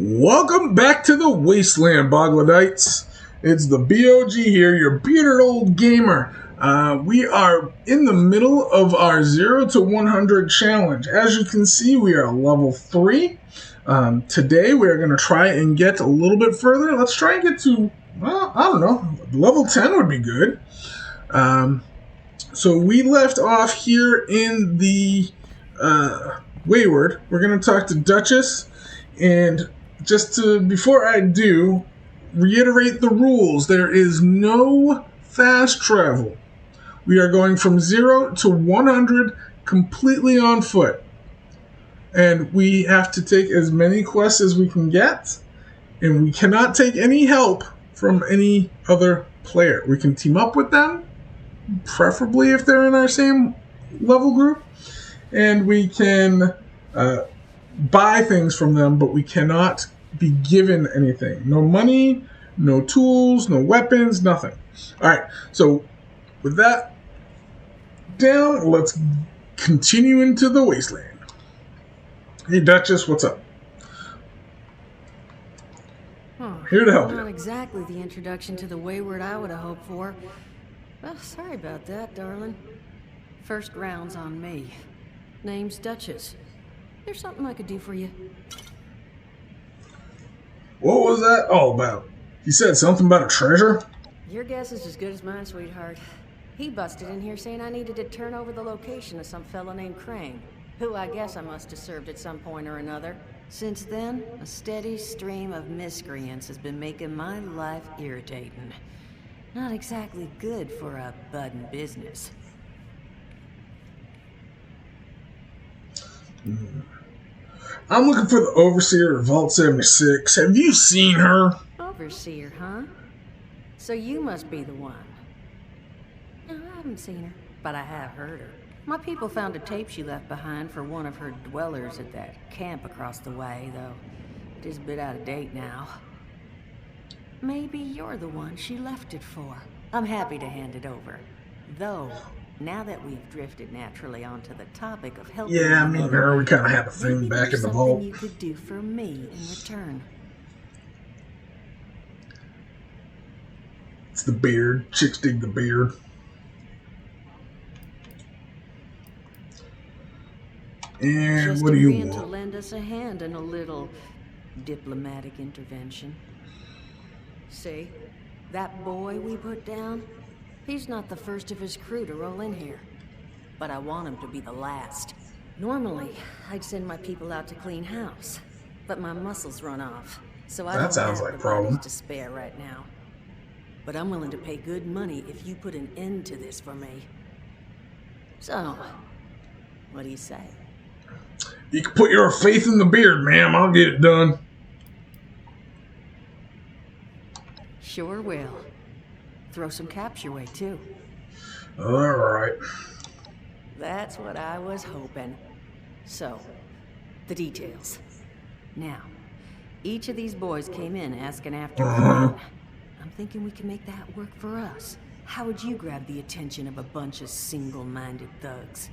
Welcome back to the Wasteland, Bogledites. It's the BOG here, your bearded old gamer. We are in the middle of our 0 to 100 challenge. As you can see, we are level 3. Today, we are going to try and get a little bit further. Let's try and get to, well, I don't know, level 10 would be good. So we left off here in the Wayward. We're going to talk to Duchess, and before I do, reiterate the rules. There is no fast travel. We are going from 0 to 100 completely on foot. And we have to take as many quests as we can get. And we cannot take any help from any other player. We can team up with them, preferably if they're in our same level group. And we can buy things from them, but we cannot be given anything. No money, no tools, no weapons, nothing. Alright, so with that down, let's continue into the Wasteland. Hey Duchess, what's up? Here to help you. Not exactly the introduction to the Wayward I would have hoped for. Well, sorry about that, darling. First round's on me. Name's Duchess. There's something I could do for you. What was that all about? He said something about a treasure? Your guess is as good as mine, sweetheart. He busted in here saying I needed to turn over the location of some fella named Crane, who I guess I must have served at some point or another. Since then, a steady stream of miscreants has been making my life irritating. Not exactly good for a budding business. I'm looking for the Overseer of Vault 76. Have you seen her? Overseer, huh? So you must be the one. No, I haven't seen her, but I have heard her. My people found a tape she left behind for one of her dwellers at that camp across the way, though it is a bit out of date now. Maybe you're the one she left it for. I'm happy to hand it over. Though, now that we've drifted naturally onto the topic of helping... Yeah, me and her, we kind of had a thing back in the vault. Maybe you could do for me in return. It's the beard. Chicks dig the beard. And Just what do you agreeing to want? lend us a hand in a little diplomatic intervention. See, that boy we put down? He's not the first of his crew to roll in here. But I want him to be the last. Normally, I'd send my people out to clean house. But my muscles run off. So I don't have the bodies to spare right now. But I'm willing to pay good money if you put an end to this for me. So, what do you say? You can put your faith in the beard, ma'am. I'll get it done. Sure will. Throw some caps your way, too. All right. That's what I was hoping. So, the details. Now, each of these boys came in asking after Crane. I'm thinking we can make that work for us. How would you grab the attention of a bunch of single-minded thugs?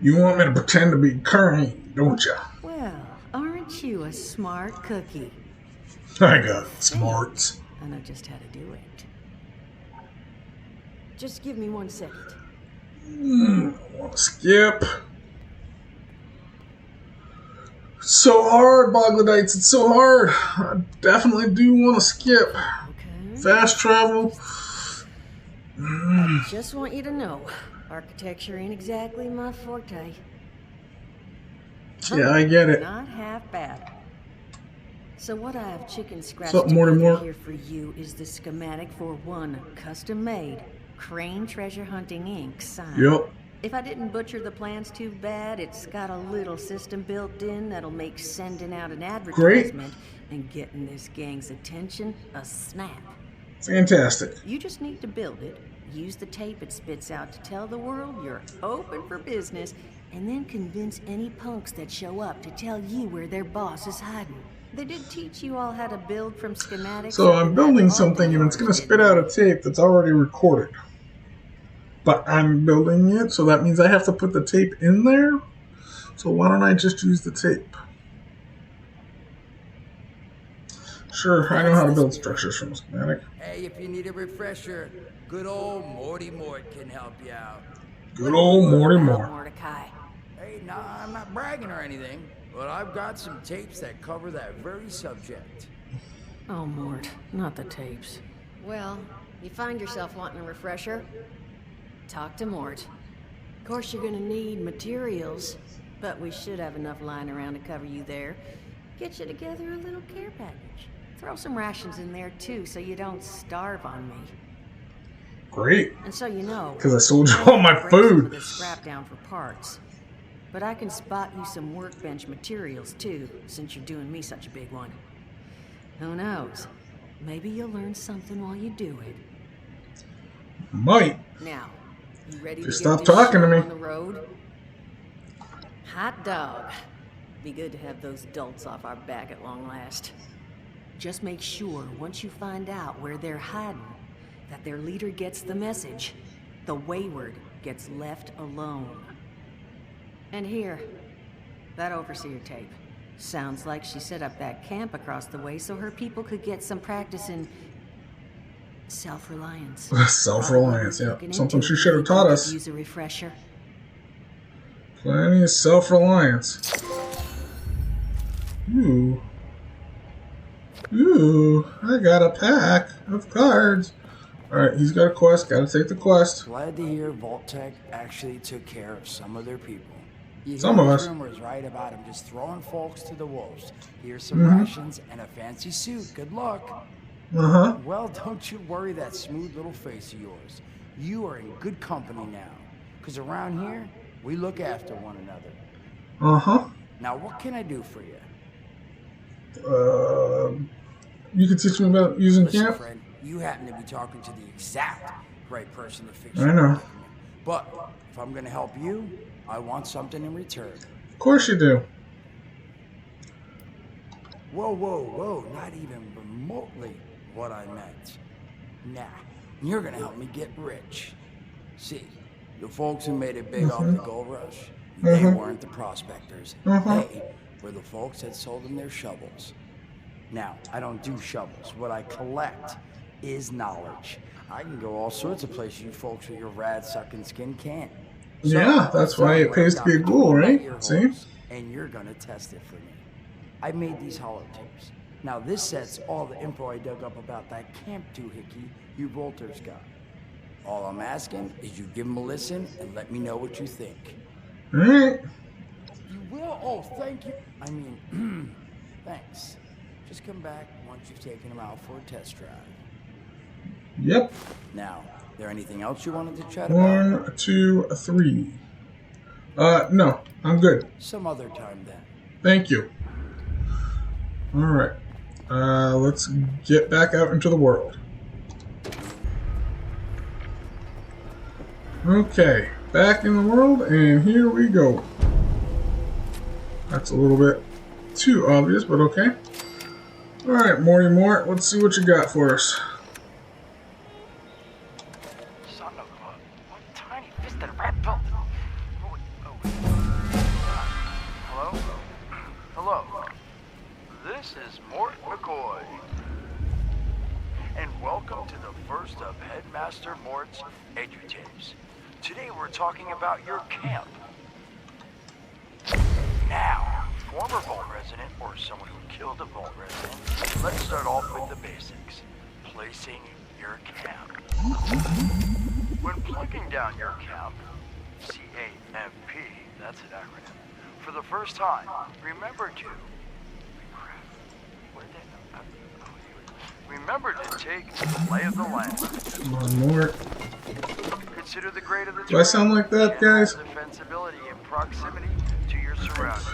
You want me to pretend to be Crane, don't you? Well, aren't you a smart cookie? I got smarts. I know just how to do it. Just give me 1 second. I want to skip. So hard, Bogledites. It's so hard. I definitely do want to skip. Okay. Fast travel. I just want you to know, architecture ain't exactly my forte. Yeah, I get it. Not half bad. So what I have chicken scratched What's up, Morty together Mort? here for you is the schematic for one custom-made Crane Treasure Hunting Inc. sign. Yep. If I didn't butcher the plans too bad, it's got a little system built in that'll make sending out an advertisement and getting this gang's attention a snap. Fantastic. You just need to build it, use the tape it spits out to tell the world you're open for business, and then convince any punks that show up to tell you where their boss is hiding. They did teach you all how to build from schematics. So I'm building something and it's going to spit out a tape that's already recorded. But I'm building it, so that means I have to put the tape in there? So why don't I just use the tape? Sure, I know how to build structures from a schematic. Hey, if you need a refresher, good old Morty Mort can help you out. Good old Morty Moore. Mordecai. Hey, nah, I'm not bragging or anything, but I've got some tapes that cover that very subject. Oh, Mort, not the tapes. Well, you find yourself wanting a refresher? Talk to Mort. Of course, you're gonna need materials, but we should have enough lying around to cover you there. Get you together a little care package. Throw some rations in there too, so you don't starve on me. Great. And so you know, Because I sold you all my break some of food. this scrap down for parts. But I can spot you some workbench materials too, since you're doing me such a big one. Who knows? Maybe you'll learn something while you do it. Might. Now, you ready Just to get stop this talking to show me. on the road? Hot dog. Be good to have those dolts off our back at long last. Just make sure once you find out where they're hiding, that their leader gets the message. The wayward gets left alone. And here, that overseer tape. Sounds like she set up that camp across the way so her people could get some practice in self-reliance. Self-reliance, yeah. Looking Something into she if should have you taught could us. Use a refresher. Plenty of self-reliance. Ooh. Ooh, I got a pack of cards. Alright, he's got a quest. Gotta take the quest. Glad to hear Vault-Tec actually took care of some of their people. You Some hear of these us. rumors, right, about him just throwing folks to the wolves. Here's some rations and a fancy suit. Good luck. Uh-huh. Well, don't you worry that smooth little face of yours. You are in good company now. Because around here, we look after one another. Uh-huh. Now, what can I do for you? You can teach me about using Listen, camp? friend, you happen to be talking to the exact right person to fix I your know. predicament. But if I'm going to help you, I want something in return. Of course you do. Whoa, whoa, whoa, not even remotely what I meant. Nah, you're going to help me get rich. See, the folks who made it big off the gold rush, they weren't the prospectors. They were the folks that sold them their shovels. Now, I don't do shovels. What I collect is knowledge. I can go all sorts of places you folks with your rad-sucking skin can't. So, Yeah, that's why it pays to be a ghoul, right? See? And you're gonna test it for me. I made these holotapes. Now this set's all the info I dug up about that camp doohickey you Volters got. All I'm asking is you give them a listen and let me know what you think. Alright. You will? Oh, thank you. I mean, thanks. Just come back once you've taken them out for a test drive. Yep. Now, there anything else you wanted to chat about? 1, 2, 3. No, I'm good. Some other time then. Thank you. Alright. Let's get back out into the world. Okay, back in the world, and here we go. That's a little bit too obvious, but okay. Alright, Morty Mort, let's see what you got for us. Son of a... What tiny fisted rat built... Hello? Hello. This is Mort McCoy. And welcome to the first of Headmaster Mort's Edutapes. Today we're talking about your camp. Now, former Vault resident or someone who killed a Vault resident, let's start off with the basics. Placing your camp. When plugging down your camp, C-A-M-P, that's an acronym, for the first time, remember to... Remember to take the lay of the land. Come on, Mort. Consider the grade of the Do I sound like that, guys? defensibility and proximity to your surroundings.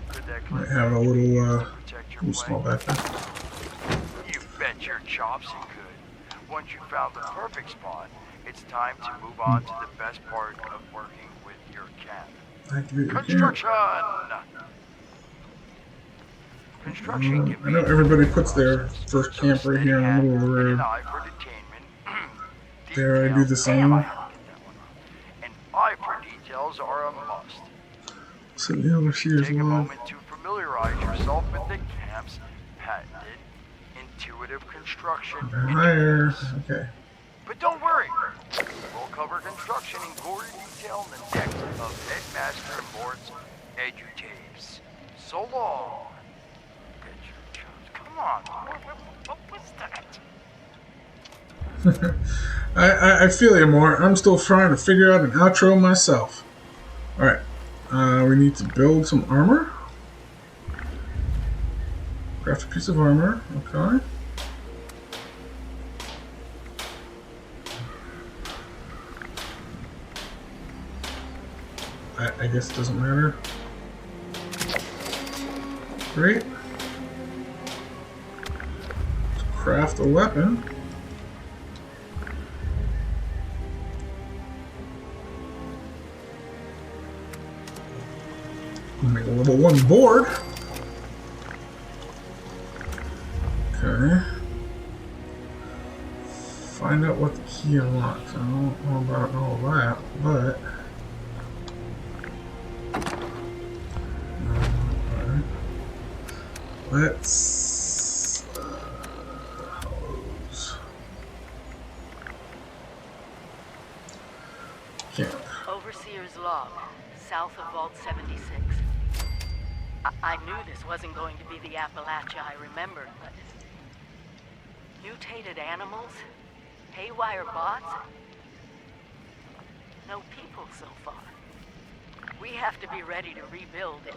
Could that Might clip have a little, protect your little small plane? back there. You bet your chops you could. Once you found the perfect spot, it's time to move on to the best part of working with your camp. Activate your camp. Construction! Construction can I know be everybody puts their first so camp right here in the middle of the and road. an eye for detainment. There, I do the Details- same. Damn, I had to get that one. An eye for details are a must. So the overseer's Take a log. moment to familiarize yourself with the camp's patented intuitive construction Higher. interface. Okay. But don't worry, we'll cover construction in gory detail in the next of Headmaster Mort's edutapes. So long. Get your chance. Come on. What was that? I feel you more. I'm still trying to figure out an outro myself. Alright. We need to build some armor. Craft a piece of armor. Okay. I guess it doesn't matter. Great. Let's craft a weapon. Make a level 1 board. Okay. Find out what the key unlocks. I don't know about all that, but alright. Let's close. Camp. Overseer's log, south of Vault 76. I knew this wasn't going to be the Appalachia I remembered, but... mutated animals? Haywire bots? No people so far. We have to be ready to rebuild in...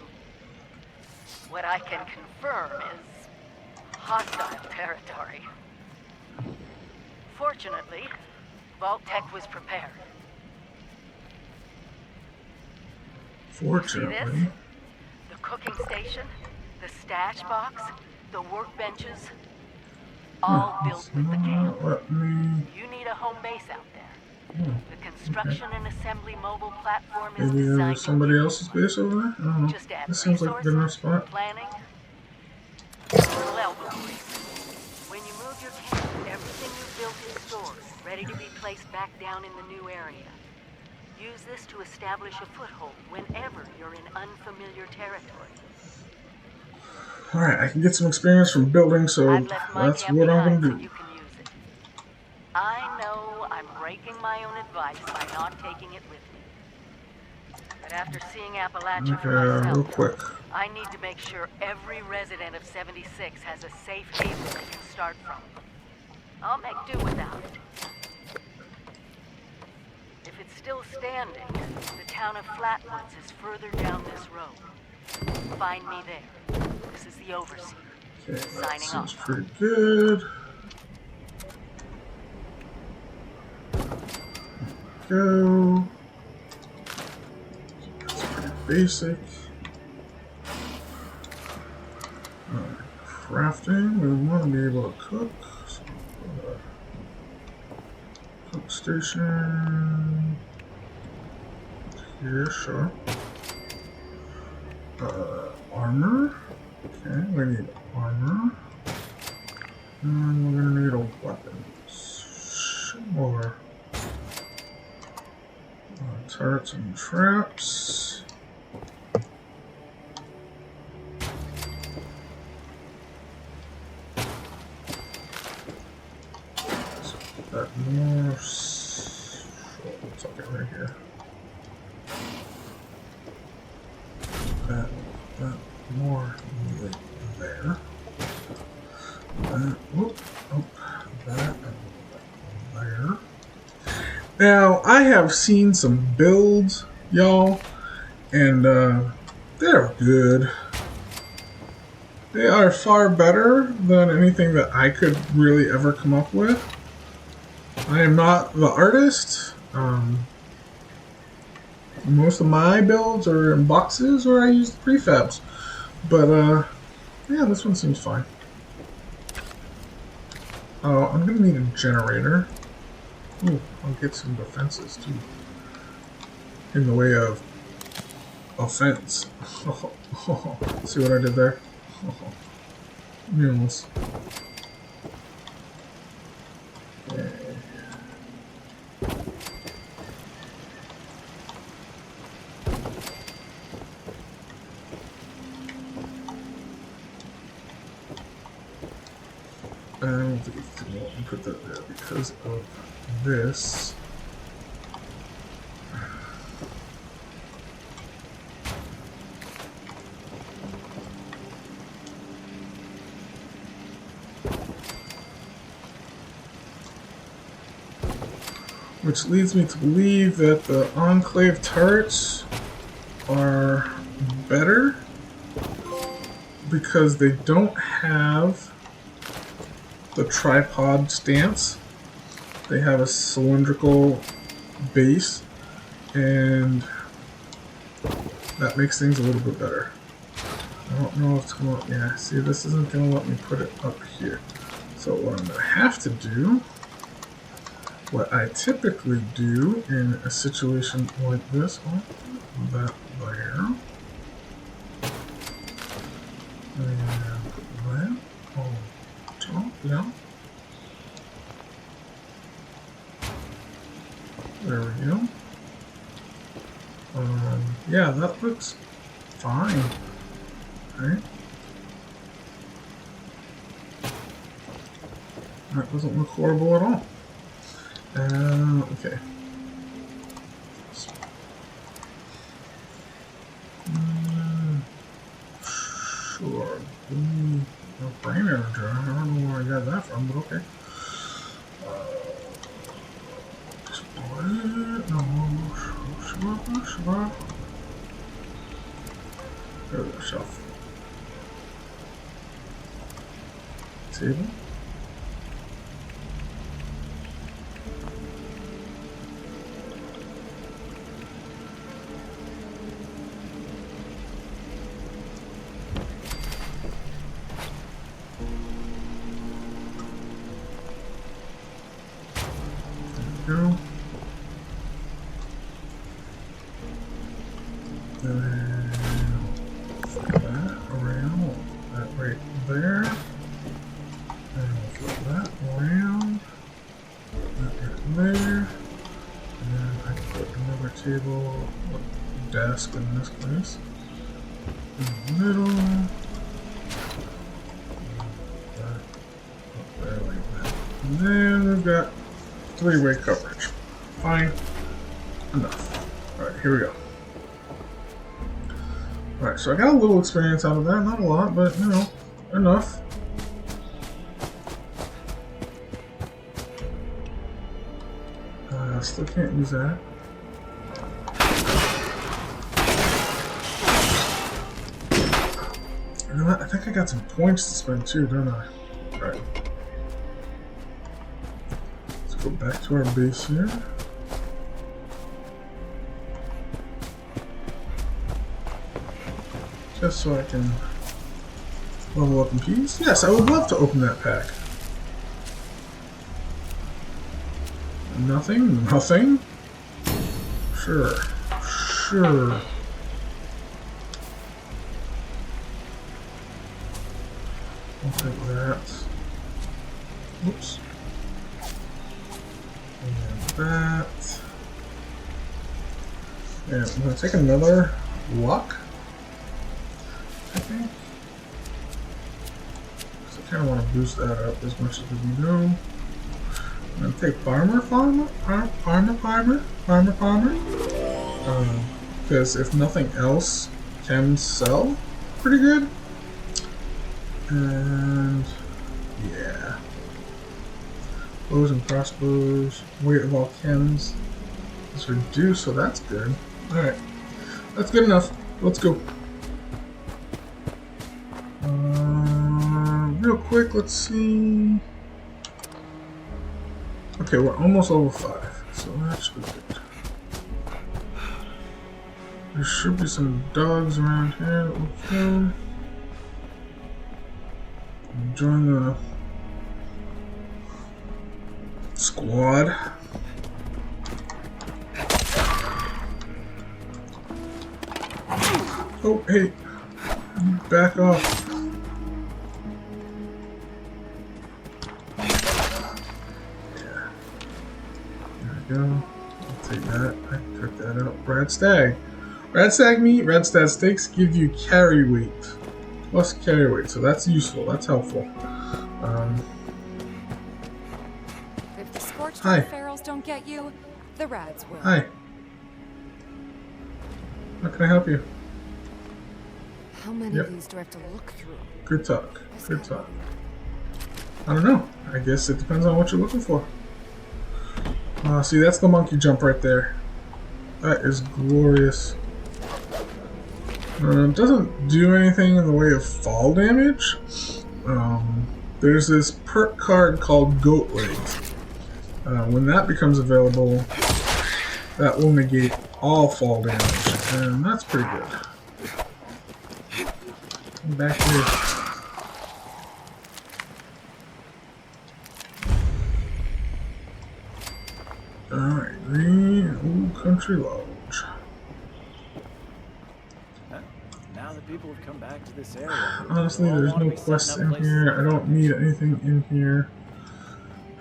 what I can confirm is... hostile territory. Fortunately, Vault Tech was prepared. Fortunately. The cooking station, the stash box, the workbenches, all built with the camp. Let me. You need a home base out there. The construction and assembly mobile platform is Maybe designed somebody to else's base over there? I don't know. just add This seems like a good enough resources, spot. planning, a little elbow grease. When you move your camp, everything you built is stored, ready to be placed back down in the new area. Use this to establish a foothold whenever you're in unfamiliar territory. Alright, I can get some experience from building, so I've left my that's camp what I'm behind gonna so do. you can use it. I know I'm breaking my own advice by not taking it with me. But after seeing Appalachia for Okay, real myself, quick. I need to make sure every resident of 76 has a safe haven they can start from. I'll make do without it. If it's still standing, the town of Flatwoods is further down this road. Find me there. This is the Overseer. Okay, that Signing seems off. pretty good. Go. That's pretty basic. Alright, crafting. We want to be able to cook. So, cook station. Here, sure. Armor. Okay, we need armor. And we're gonna need a weapon. Sure. Turrets and traps. So that more. Sure, let's tuck it right here. That more right there. Whoop, oh, that there. Now, I have seen some builds, y'all, and they're good. They are far better than anything that I could really ever come up with. I am not the artist. Most of my builds are in boxes or I use the prefabs. But, yeah, this one seems fine. Oh, I'm going to need a generator. Ooh, I'll get some defenses, too. In the way of offense. See what I did there? Mules. Okay. let me put that there because of this. Which leads me to believe that the Enclave turrets are better because they don't have the tripod stance. They have a cylindrical base, and that makes things a little bit better. I don't know if it's going to... Yeah, see, this isn't going to let me put it up here. So what I'm going to have to do, what I typically do in a situation like this, that there, and that on top, yeah. There we go. Yeah, that looks fine, right? That doesn't look horrible at all. Okay. Sure. No brain energy. I don't know where I got that from, but okay. Sure. There we go, shelf. Table. Go. Then flip that around, that right there. And we'll flip that around, that right there. And then I can put another table, desk in this place. In the middle. That up there like that. And then we've got three-way coverage. Fine. Enough. Alright, here we go. Alright, so I got a little experience out of that. Not a lot, but, you know, enough. Still can't use that. You know what? I think I got some points to spend too, don't I? Alright. Go back to our base here. Just so I can level up in peace. Yes, I would love to open that pack. Nothing? Nothing? Sure. Sure. I'll take that. Oops. That. And I'm going to take another luck, I think. So I kind of want to boost that up as much as we can go. I'm going to take farmer. Because if nothing else, chems sell pretty good. And yeah. Bows and crossbows, weight of all chems is reduced, so that's good. Alright, that's good enough. Let's go. Real quick, let's see. Okay, we're almost level 5, so that should be good. There should be some dogs around here that will kill. Join the squad. Oh, hey, back off. Yeah. There we go. I'll take that. I can cook that up. Rad stag. Rad stag meat, rad stag steaks give you carry weight. Plus carry weight, so that's useful. That's helpful. if the scorched Hi. earth ferals don't get you, the rads will. Hi. How can I help you? How many Yep. of these do I have to look through? Good talk. Good talk. I don't know. I guess it depends on what you're looking for. See, that's the monkey jump right there. That is glorious. It doesn't do anything in the way of fall damage. There's this perk card called Goat Legs. When that becomes available, that will negate all fall damage, and that's pretty good. Back here. Alright, Green Old Country Lodge. Now that people have come back to this area, Honestly, there's no quests in here. I don't need anything in here.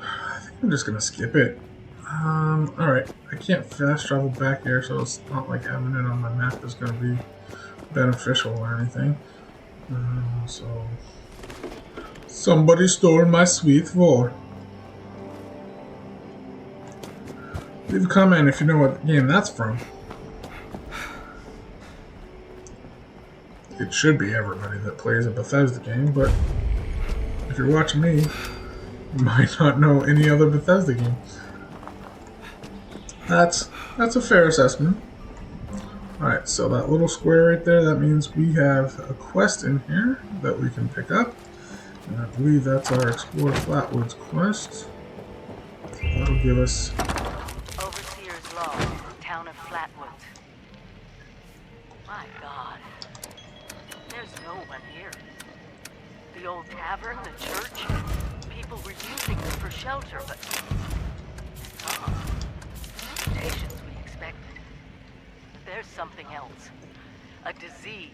I think I'm just gonna skip it. Alright. I can't fast travel back here, so it's not like having it on my map is gonna be beneficial or anything. So somebody stole my sweet vor. Leave a comment if you know what game that's from. It should be everybody that plays a Bethesda game, but if you're watching me, you might not know any other Bethesda game. That's a fair assessment. Alright, so that little square right there, that means we have a quest in here that we can pick up. And I believe that's our Explore Flatwoods quest. That'll give us... Overseer's Law, town of Flatwoods. My God. There's no one here. The old tavern, the church, people were using them for shelter, but... Mutations we expected. There's something else. A disease.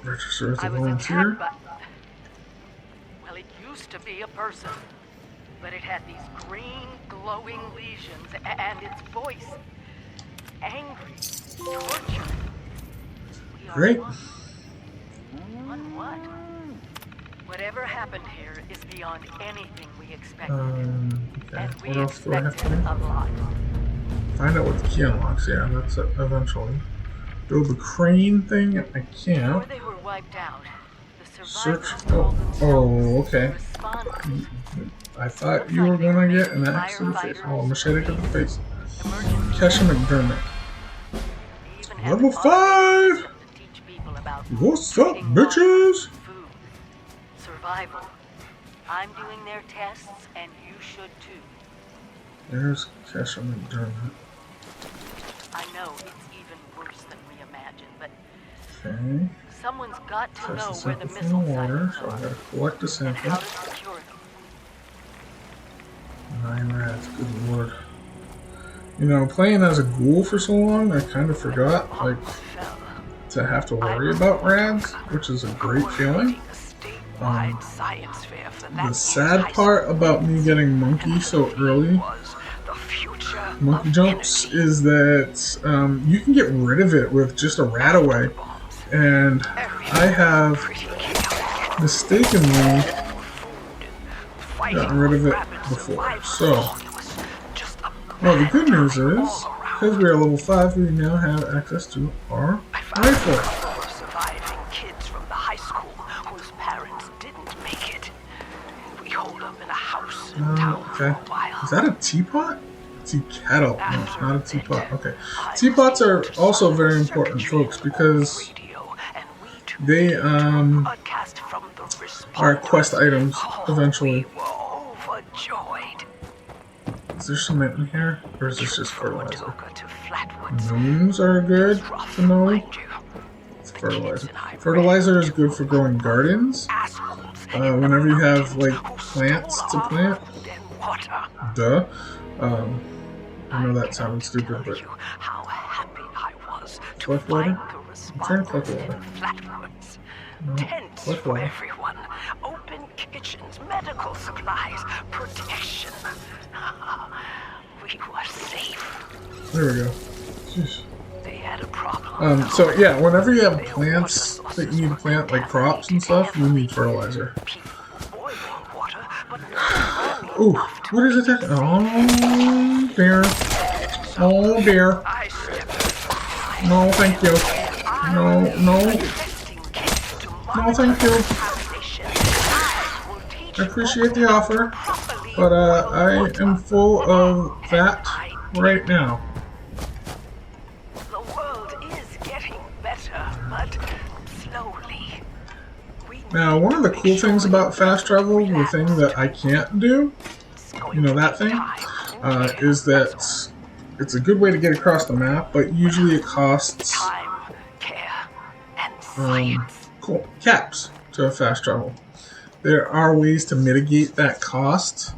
Register as a I was volunteer. attacked by... Well, it used to be a person. But it had these green, glowing lesions, and its voice. Angry. Tortured. We are Great. one. One what? Whatever happened here is beyond anything we expected. Okay. And we What else do I have to expected do? a lot. Find out what the key unlocks. Yeah, that's it eventually. Build the crane thing. I Before can't. they were wiped out, the Search. survivors called Oh, themselves okay. responders. I thought you were gonna get an axe to the face. Oh, machete to the face. Emergency Kesha McDermott. They even had Level automated 5! systems to teach people about What's up, treating monsters, bitches? food, survival. I'm doing their tests, and you should too. There's Kesha McDermott. I know it's even worse than we imagined, but Okay. someone's got to Test know the where the sample from the missile water, sites so I are gotta collect a and sample. how to secure them. 9 rats, good lord. You know, playing as a ghoul for so long, I kind of forgot, like, Fell. to have to worry about rads, which is a great feeling. Science fair for The that sad part about me getting monkey so early, was the future monkey jumps, is that you can get rid of it with just a rat away. And I have mistakenly gotten rid of it before. So, well, the good news is, because we are level 5, we now have access to our rifle. surviving kids from the high school whose parents didn't make it. We hold up in a house in town for Okay. a while. Is that a teapot? Tea kettle. No, it's not a teapot. Okay. Teapots are also very important, folks, because they are quest items eventually. We were overjoyed. Is there cement in here? Or is this just fertilizer? Took her to Flatwoods. Gnomes are good to know. Mind you, It's fertilizer. Fertilizer is good for growing gardens. assholes Whenever you have, like, plants to plant. and water. Duh. I know that sounded stupid, but... You how happy I was to Collect find water? the I'm trying to collect responders in water. Flatwoods. No, Tents collect for water. everyone. Open kitchens, medical supplies, protection. We were safe. There we go. Jeez. They had a problem. So yeah, whenever you have plants that you need to plant, like crops and stuff, you need fertilizer. People boiling water, but not Ooh, enough to What is it? Oh dear. Oh dear. No, thank you. No, no. No, thank you. I appreciate the offer, but I am full of that right now. The world is getting better, but slowly. Now, one of the cool things about fast travel, the thing that I can't do, you know, that thing, is that it's a good way to get across the map, but usually it costs Time, care, and science. cool caps to fast travel. There are ways to mitigate that cost.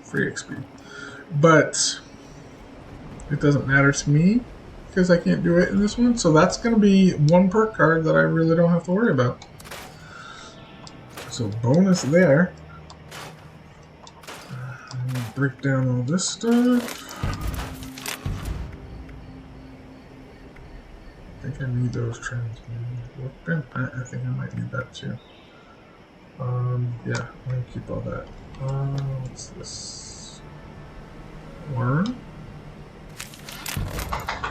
Free XP. But it doesn't matter to me because I can't do it in this one. So that's going to be one perk card that I really don't have to worry about. So bonus there. Break down all this stuff. I think I need those transmitters. I think I might need that too. Yeah, I'm gonna keep all that. What's this? Worm.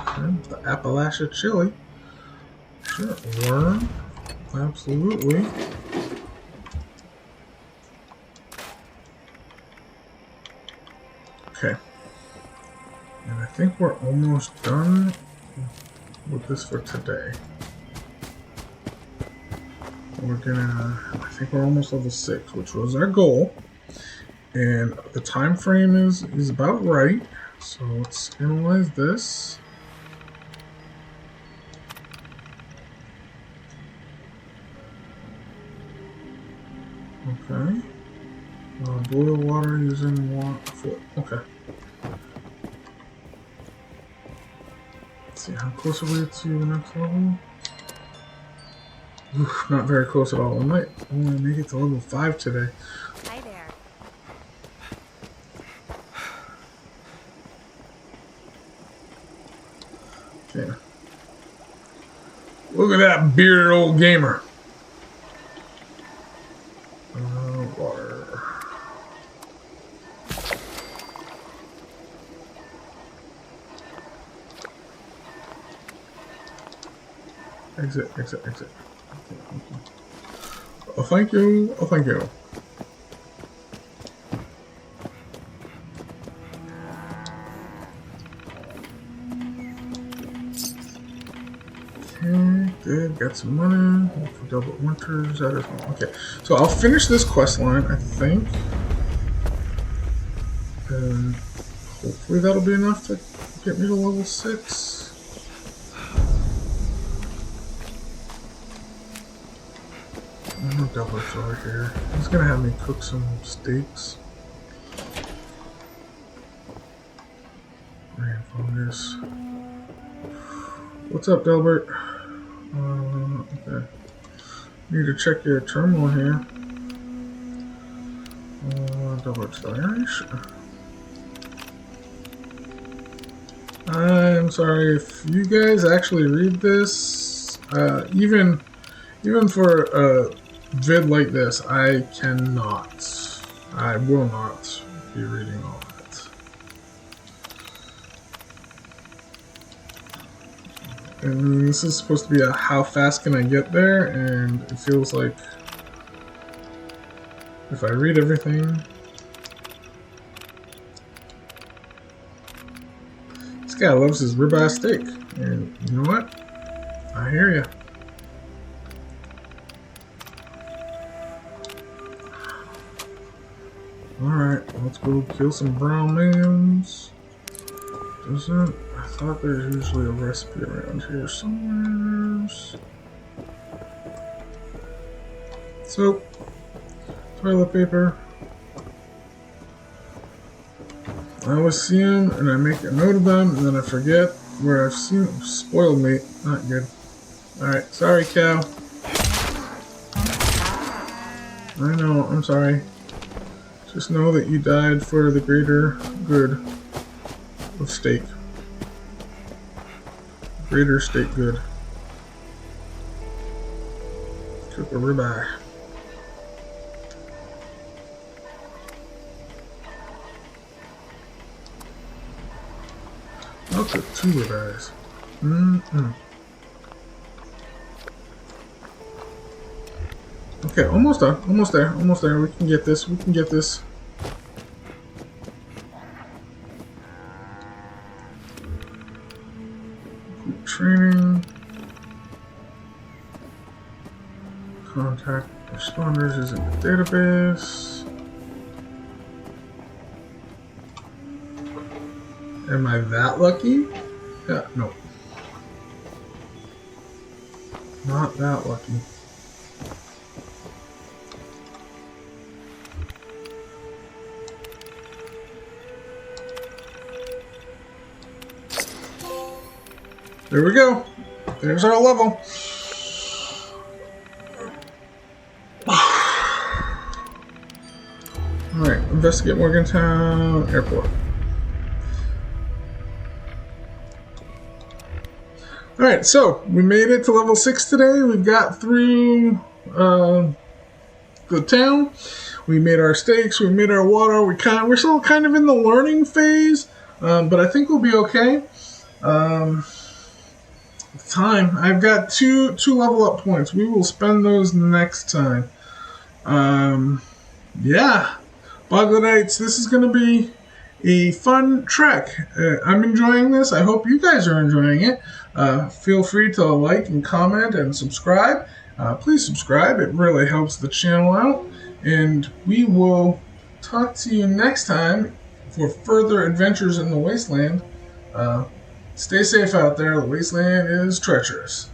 Okay, the Appalachia chili. Sure, worm. Absolutely. Okay. And I think we're almost done with this for today. We're gonna, I think we're almost level 6, which was our goal. And the time frame is about right. So let's analyze this. Okay. Boil water using water. Okay. Let's see, how close are we to the next level? Oof, not very close at all. We might only make it to level 5 today. Hi there. Okay. Look at that bearded old gamer. Water. Exit, exit, exit. Okay, thank you. Oh, thank you. Oh, thank you. Okay, good. Got some money. Double winters. That is one. Okay, so I'll finish this quest line, I think. And hopefully that'll be enough to get me to level 6. No doublets over here. He's gonna have me cook some steaks. Man, fungus. What's up, Delbert? Okay. Need to check your terminal here. Delbert's Irish. I'm sorry if you guys actually read this. Even for a vid like this, I cannot. I will not be reading all of it. I mean, this is supposed to be a how fast can I get there, and it feels like if I read everything. This guy loves his ribeye steak, and you know what? I hear ya. Alright, let's go kill some brown mans. Doesn't... I thought there's usually a recipe around here somewhere. Soap. Toilet paper. I always see them and I make a note of them and then I forget where I've seen them. Spoiled meat. Not good. Alright, sorry cow. I know, I'm sorry. Just know that you died for the greater good of steak. Greater steak good. Cook a ribeye. Not the two guys. Mm-mm. Okay, almost done. Almost there. Almost there. We can get this. We can get this. Training. Contact responders is in the database. Am I that lucky? Yeah, no. Not that lucky. There we go. There's our level. Alright, investigate Morgantown Airport. Alright, so we made it to level 6 today. We got through the town. We made our stakes. We made our water. We're still kind of in the learning phase, but I think we'll be okay. Time. I've got two level up points. We will spend those next time. Yeah. Boggledites, this is going to be a fun trek. I'm enjoying this. I hope you guys are enjoying it. Feel free to like and comment and subscribe. Please subscribe. It really helps the channel out. And we will talk to you next time for further adventures in the wasteland. Stay safe out there. The wasteland is treacherous.